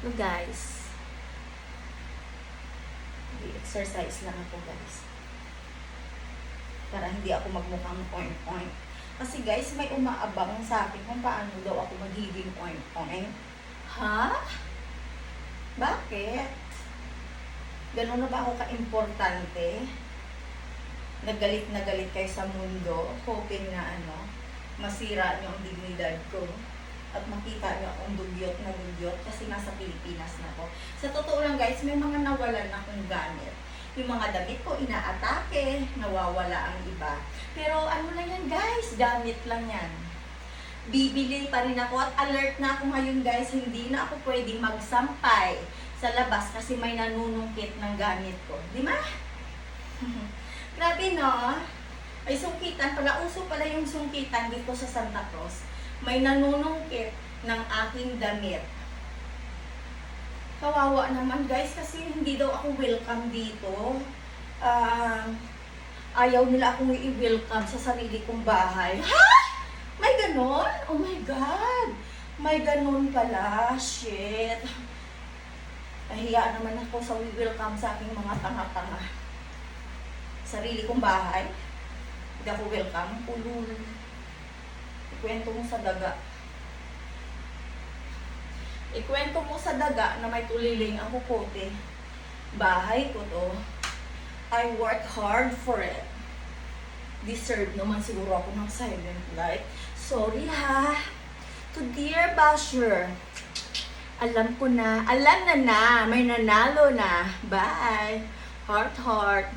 So guys, exercise lang ako guys. Para hindi ako magmukhang oink-oink. Kasi guys, may umaabang sa akin kung paano daw ako magiging oink-oink. Ha? Bakit? Ganun na ba ako ka-importante? Nagalit na galit kayo sa mundo, hoping na masira niyo ang dignidad ko. At makita niyo akong dugyot na dugyot kasi nasa Pilipinas na po. Sa totoo lang guys, may mga nawalan akong gamit. Yung mga damit ko inaatake, nawawala ang iba. Pero ano lang yan guys, gamit lang yan. Bibili pa rin ako at alert na ako ngayon guys, hindi na ako pwedeng magsampay sa labas kasi may nanunungkit ng gamit ko. Di ba? Grabe no? Ay sungkitan pala, uso pala yung sungkitan dito sa Santa Cruz. May nanunungkit ng aking damit. Kawawa naman guys kasi hindi daw ako welcome dito. Ayaw nila akong i-welcome sa sarili kong bahay. Ha? May ganon? Oh my God! May ganon pala. Shit. Nahiya naman ako sa welcome sa aking mga tanga-tanga. Sarili kong bahay. Hindi ako welcome. Ulul. Ikwento mo sa daga. Ikwento mo sa daga na may tuliling ang kukote. Bahay ko to. I work hard for it. Deserve naman siguro ako ng silent light. Sorry ha. To dear basher. Alam ko na. Alam na. May nanalo na. Bye. Heart, heart.